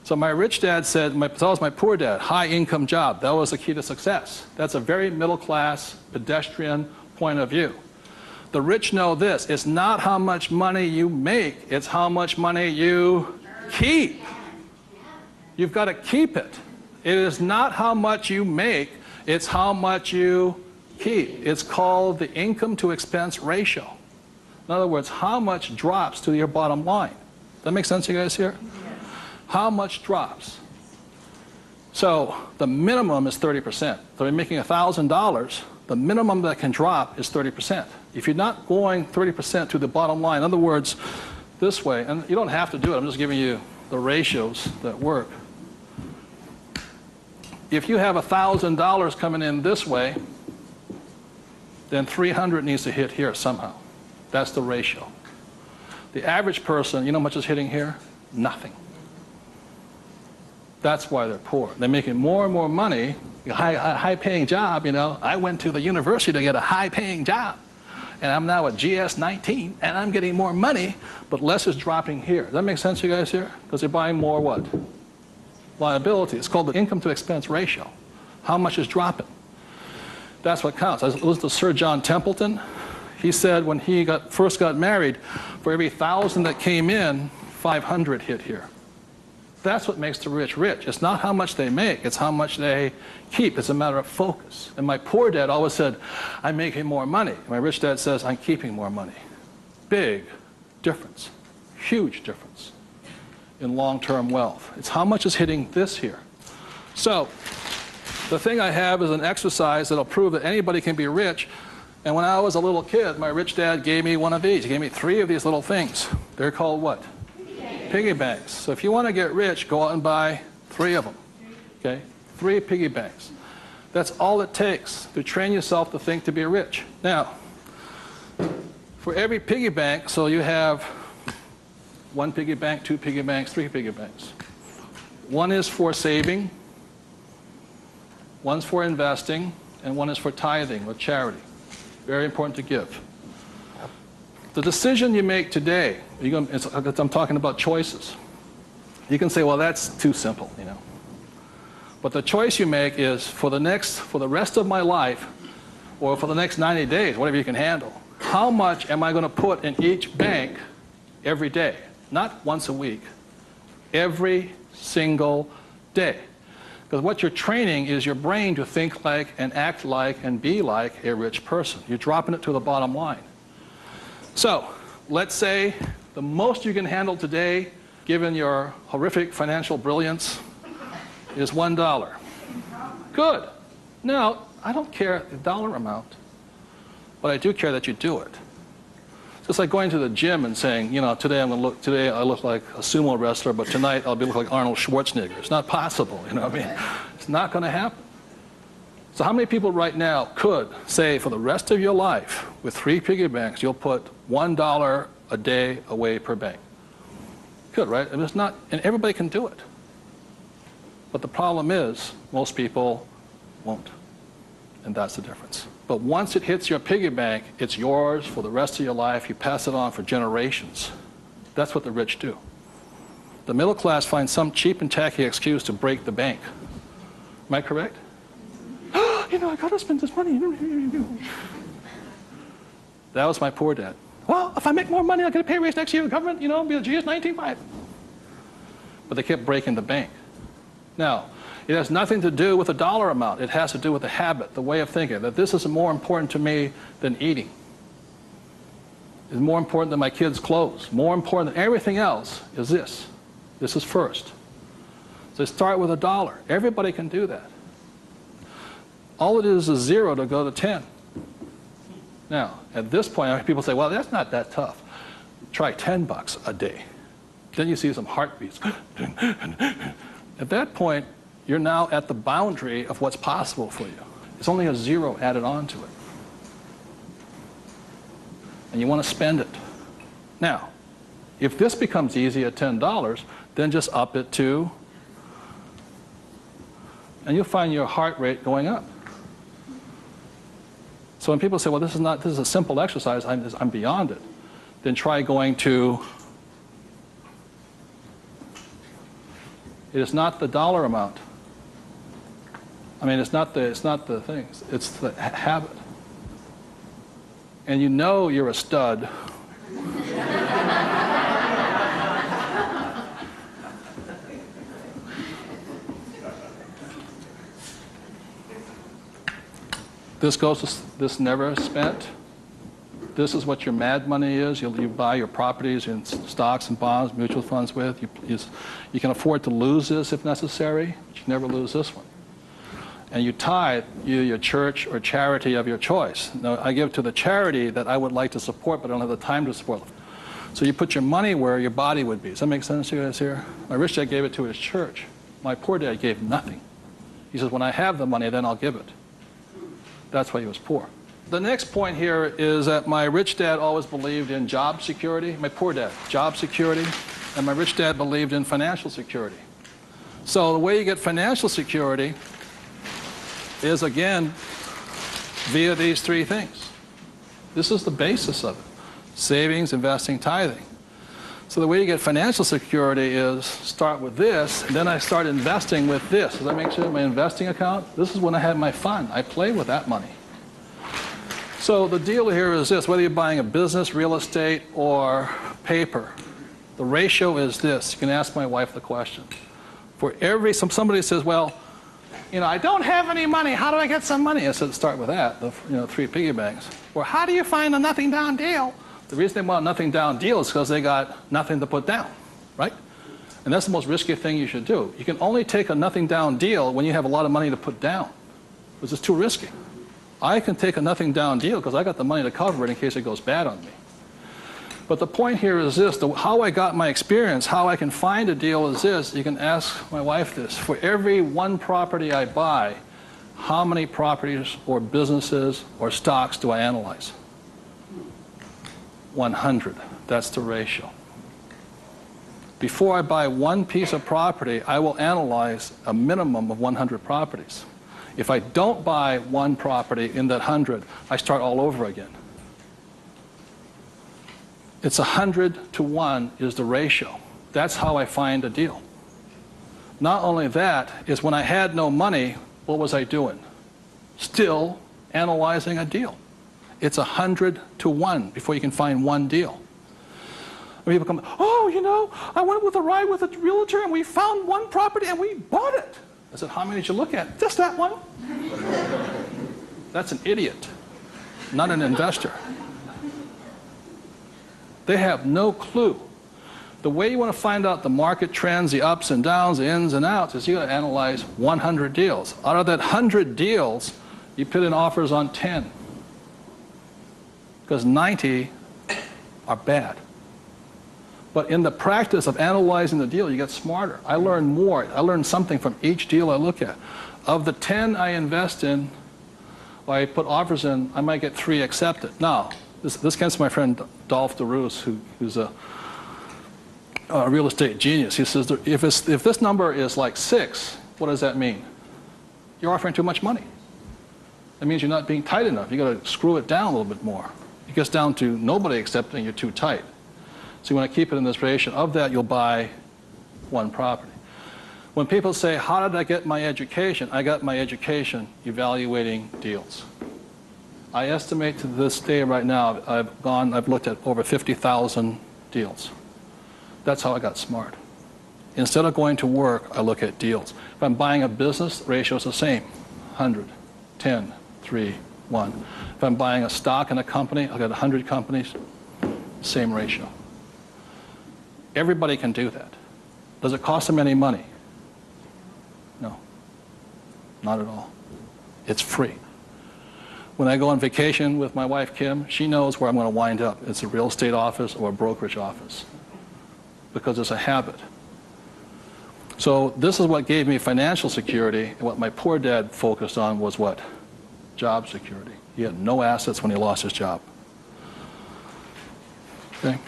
So my rich dad said, so was my poor dad, high-income job. That was the key to success. That's a very middle-class, pedestrian point of view. The rich know this. It's not how much money you make. It's how much money you keep. You've got to keep it. It is not how much you make. It's how much you keep. It's called the income to expense ratio. In other words, how much drops to your bottom line. Does that make sense to you guys here? How much drops? So the minimum is 30%. So if you're making $1,000, the minimum that can drop is 30%. If you're not going 30% to the bottom line, in other words, this way, and you don't have to do it, I'm just giving you the ratios that work. If you have $1,000 coming in this way, then 300 needs to hit here somehow. That's the ratio. The average person, you know how much is hitting here? Nothing. That's why they're poor. They're making more and more money, a high-paying job, you know. I went to the university to get a high-paying job, and I'm now at GS-19, and I'm getting more money, but less is dropping here. Does that make sense to you guys here? Because they're buying more what? Liability. It's called the income-to-expense ratio. How much is dropping? That's what counts. I listened to Sir John Templeton. He said when he first got married, for every 1,000 that came in, 500 hit here. That's what makes the rich rich. It's not how much they make, it's how much they keep. It's a matter of focus. And my poor dad always said, I'm making more money. My rich dad says, I'm keeping more money. Big difference, huge difference in long-term wealth. It's how much is hitting this here. So the thing I have is an exercise that'll prove that anybody can be rich. And when I was a little kid, my rich dad gave me one of these. He gave me 3 of these little things. They're called what? Piggy banks. So if you want to get rich, go out and buy 3 of them. Okay? 3 piggy banks. That's all it takes to train yourself to think to be rich. Now, for every piggy bank, so you have 1 piggy bank, 2 piggy banks, 3 piggy banks. 1 is for saving, 1's for investing, and 1 is for tithing or charity. Very important to give. The decision you make today, I'm talking about choices. You can say, well, that's too simple, you know. But the choice you make is for the rest of my life, or for the next 90 days, whatever you can handle, how much am I going to put in each bank every day? Not once a week, every single day. Because what you're training is your brain to think like and act like and be like a rich person. You're dropping it to the bottom line. So let's say the most you can handle today, given your horrific financial brilliance, is $1. Good. Now, I don't care the dollar amount, but I do care that you do it. It's like going to the gym and saying, you know, today I look like a sumo wrestler, but tonight I'll look like Arnold Schwarzenegger. It's not possible, you know what I mean? It's not going to happen. So how many people right now could say for the rest of your life, with 3 piggy banks, you'll put $1 a day away per bank? Good, right? And everybody can do it. But the problem is, most people won't. And that's the difference. But once it hits your piggy bank, it's yours for the rest of your life. You pass it on for generations. That's what the rich do. The middle class finds some cheap and tacky excuse to break the bank. Am I correct? You know, I got to spend this money. That was my poor dad. Well, if I make more money, I'll get a pay raise next year. The government, you know, be a GS-19.5. But they kept breaking the bank. Now, it has nothing to do with the dollar amount. It has to do with the habit, the way of thinking, that this is more important to me than eating. It's more important than my kids' clothes. More important than everything else is this. This is first. So start with $1. Everybody can do that. All it is 0 to go to 10. Now, at this point, people say, well, that's not that tough. Try $10 a day. Then you see some heartbeats. At that point, you're now at the boundary of what's possible for you. It's only a 0 added on to it. And you want to spend it. Now, if this becomes easy at $10, then just up it to, and you'll find your heart rate going up. So when people say, well, this is a simple exercise, I'm beyond it, then try going to, it is not the dollar amount. I mean, it's not the things, it's the habit. And you know you're a stud. This never spent. This is what your mad money is. You buy your properties and stocks and bonds, mutual funds with. You can afford to lose this if necessary, but you never lose this one. And you tithe your church or charity of your choice. Now, I give to the charity that I would like to support, but I don't have the time to support. So you put your money where your body would be. Does that make sense to you guys here? My rich dad gave it to his church. My poor dad gave nothing. He says, when I have the money, then I'll give it. That's why he was poor. The next point here is that my rich dad always believed in job security. My poor dad, job security. And my rich dad believed in financial security. So the way you get financial security is, again, via these three things. This is the basis of it. Savings, investing, tithing. So the way you get financial security is start with this, and then I start investing with this. Does that make sense? My investing account, this is when I have my fun. I play with that money. So the deal here is this, whether you're buying a business, real estate, or paper, the ratio is this. You can ask my wife the question. For every, somebody says, well, you know, I don't have any money. How do I get some money? I said, start with that, the three piggy banks. Or how do you find a nothing down deal? The reason they want a nothing down deal is because they got nothing to put down, right? And that's the most risky thing you should do. You can only take a nothing down deal when you have a lot of money to put down, because it's too risky. I can take a nothing down deal because I got the money to cover it in case it goes bad on me. But the point here is this, how I got my experience, how I can find a deal is this. You can ask my wife this. For every one property I buy, how many properties or businesses or stocks do I analyze? 100. That's the ratio. Before I buy one piece of property, I will analyze a minimum of 100 properties. If I don't buy one property in that 100, I start all over again. It's 100 to 1 is the ratio. That's how I find a deal. Not only that, is when I had no money, what was I doing? Still analyzing a deal. It's 100 to 1 before you can find one deal. And people come, oh, you know, I went with a ride with a realtor and we found one property and we bought it. I said, how many did you look at? Just that one. That's an idiot, not an investor. They have no clue. The way you want to find out the market trends, the ups and downs, the ins and outs, is you got to analyze 100 deals. Out of that 100 deals, you put in offers on 10. Because 90 are bad. But in the practice of analyzing the deal, you get smarter. I learn more. I learn something from each deal I look at. Of the 10 I invest in, or I put offers in, I might get 3 accepted. Now, this comes from my friend Dolph DeRoos, who's a real estate genius. He says, if this number is like 6, what does that mean? You're offering too much money. That means you're not being tight enough. You got to screw it down a little bit more. It gets down to nobody accepting you're too tight. So you want to keep it in this ratio. Of that, you'll buy one property. When people say, how did I get my education? I got my education evaluating deals. I estimate to this day right now, I've looked at over 50,000 deals. That's how I got smart. Instead of going to work, I look at deals. If I'm buying a business, the ratio is the same. 100, 10, 3, 1. If I'm buying a stock in a company, I've got 100 companies, same ratio. Everybody can do that. Does it cost them any money? No, not at all. It's free. When I go on vacation with my wife, Kim, she knows where I'm going to wind up. It's a real estate office or a brokerage office, because it's a habit. So this is what gave me financial security, and what my poor dad focused on was what? Job security. He had no assets when he lost his job. Okay?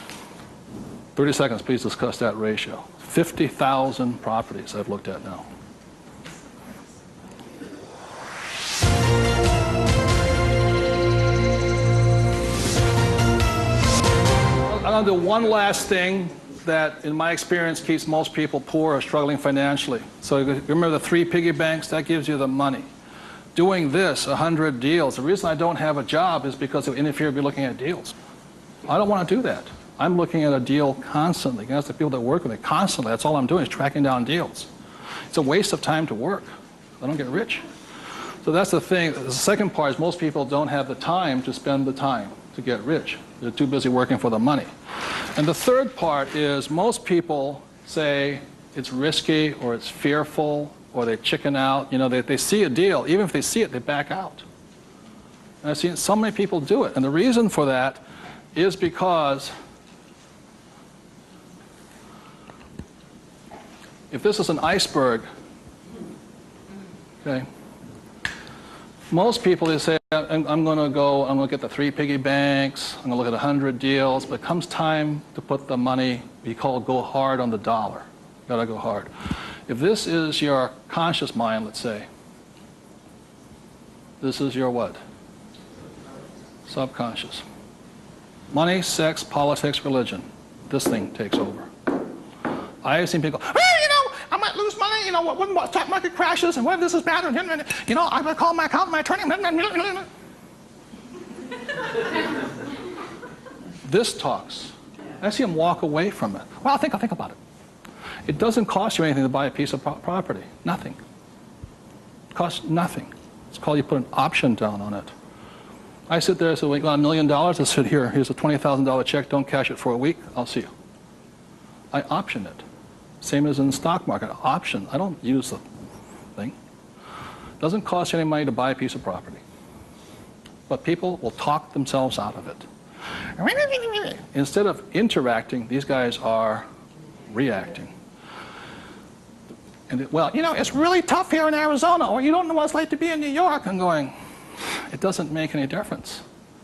30 seconds, please discuss that ratio. 50,000 properties I've looked at now. I'm going to do one last thing that, in my experience, keeps most people poor or struggling financially. So you remember the 3 piggy banks? That gives you the money. Doing this, 100 deals. The reason I don't have a job is because it would interfere with me looking at deals. I don't want to do that. I'm looking at a deal constantly. That's the people that work with me constantly. That's all I'm doing is tracking down deals. It's a waste of time to work. I don't get rich. So that's the thing. The second part is most people don't have the time to spend the time to get rich. They're too busy working for the money. And the third part is most people say it's risky or it's fearful or they chicken out. You know, they see a deal. Even if they see it, they back out. And I've seen so many people do it. And the reason for that is because if this is an iceberg, okay, most people, they say, I'm going to get the 3 piggy banks, I'm going to look at 100 deals, but it comes time to put the money, we call go hard on the dollar. Got to go hard. If this is your conscious mind, let's say, this is your what? Subconscious. Money, sex, politics, religion. This thing takes over. I have seen people go, hey, I might lose money, when the stock market crashes, and what if this is bad, and I'm going to call my accountant, my attorney. This talks. I see them walk away from it. Well, I'll think about it. It doesn't cost you anything to buy a piece of property. Nothing. It costs nothing. It's called you put an option down on it. I sit there and say, well, you got $1 million? I said, here's a $20,000 check. Don't cash it for a week. I'll see you. I option it. Same as in the stock market. Option. I don't use the thing. It doesn't cost you any money to buy a piece of property. But people will talk themselves out of it. Instead of interacting, these guys are reacting. And it's really tough here in Arizona, or you don't know what it's like to be in New York. I'm going, it doesn't make any difference,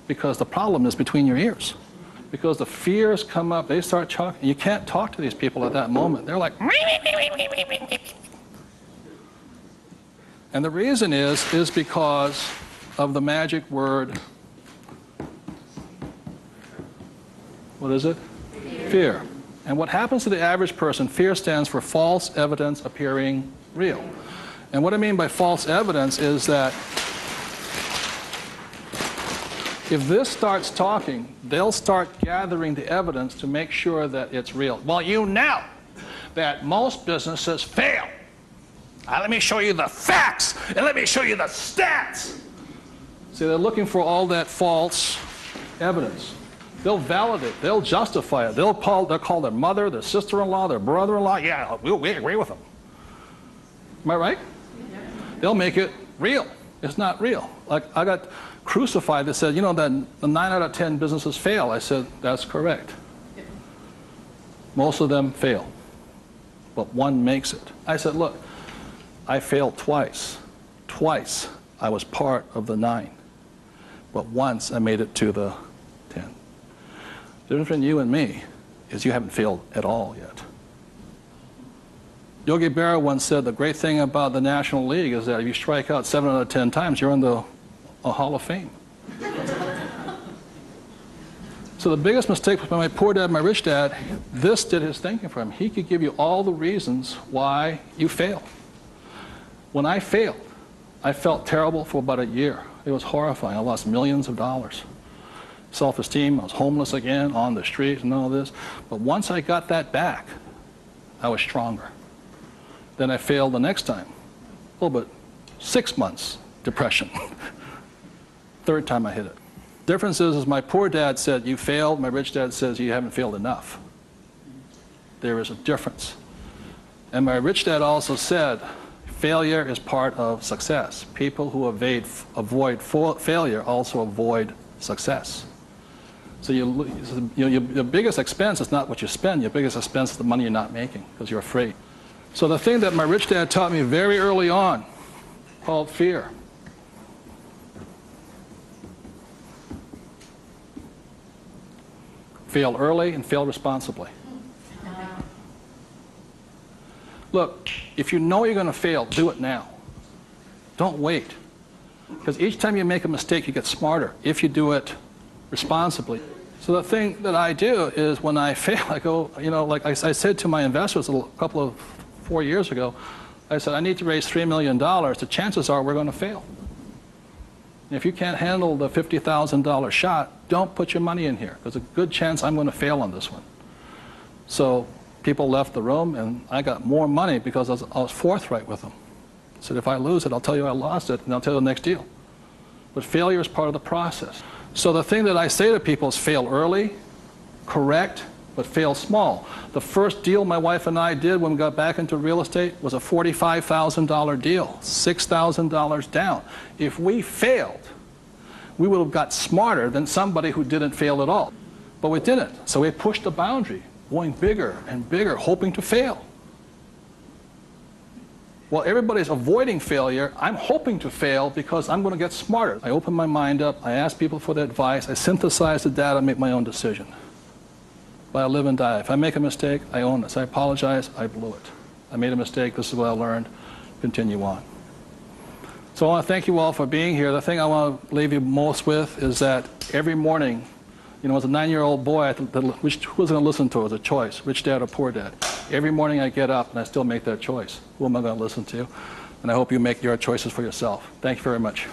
because the problem is between your ears. Because the fears come up, they start talking. You can't talk to these people at that moment. They're like, and the reason is because of the magic word. What is it? Fear. And what happens to the average person, fear stands for false evidence appearing real. And what I mean by false evidence is that if this starts talking, they'll start gathering the evidence to make sure that it's real. Well, you know that most businesses fail. Let me show you the facts, and let me show you the stats. See, they're looking for all that false evidence. They'll validate, they'll justify it. They'll call their mother, their sister-in-law, their brother-in-law. Yeah, we agree with them. Am I right? Yeah. They'll make it real. It's not real. Like, I got crucified that said, that the 9 out of 10 businesses fail. I said, that's correct. Yeah. Most of them fail, but one makes it. I said, look, I failed twice. Twice I was part of the 9, but once I made it to the 10. The difference between you and me is you haven't failed at all yet. Yogi Berra once said the great thing about the National League is that if you strike out 7 out of 10 times, you're in the Hall of Fame. So the biggest mistake was my poor dad, my rich dad, this did his thinking for him. He could give you all the reasons why you fail. When I failed, I felt terrible for about a year. It was horrifying. I lost millions of dollars. Self-esteem, I was homeless again, on the street and all this. But once I got that back, I was stronger. Then I failed the next time. A little bit, 6 months, depression. Third time I hit it. Difference is my poor dad said, you failed. My rich dad says, you haven't failed enough. There is a difference. And my rich dad also said, failure is part of success. People who avoid failure also avoid success. So your biggest expense is not what you spend. Your biggest expense is the money you're not making because you're afraid. So the thing that my rich dad taught me very early on, called fear. Fail early and fail responsibly. Look, if you know you're going to fail, do it now. Don't wait. Because each time you make a mistake, you get smarter if you do it responsibly. So the thing that I do is when I fail, I go, like I said to my investors a couple of 4 years ago, I said, I need to raise $3 million. The chances are we're going to fail. And if you can't handle the $50,000 shot, don't put your money in here. There's a good chance I'm going to fail on this one. So people left the room, and I got more money because I was forthright with them. I said, if I lose it, I'll tell you I lost it, and I'll tell you the next deal. But failure is part of the process. So the thing that I say to people is fail early, correct, but fail small. The first deal my wife and I did when we got back into real estate was a $45,000 deal, $6,000 down. If we failed, we would have got smarter than somebody who didn't fail at all. But we didn't. So we pushed the boundary, going bigger and bigger, hoping to fail. Well, everybody's avoiding failure. I'm hoping to fail because I'm going to get smarter. I open my mind up. I ask people for their advice. I synthesize the data, make my own decision. But I live and die. If I make a mistake, I own it. So I apologize. I blew it. I made a mistake. This is what I learned. Continue on. So I want to thank you all for being here. The thing I want to leave you most with is that every morning, as a 9-year-old boy, who was going to listen to? It was a choice, rich dad or poor dad. Every morning I get up and I still make that choice. Who am I going to listen to? And I hope you make your choices for yourself. Thank you very much.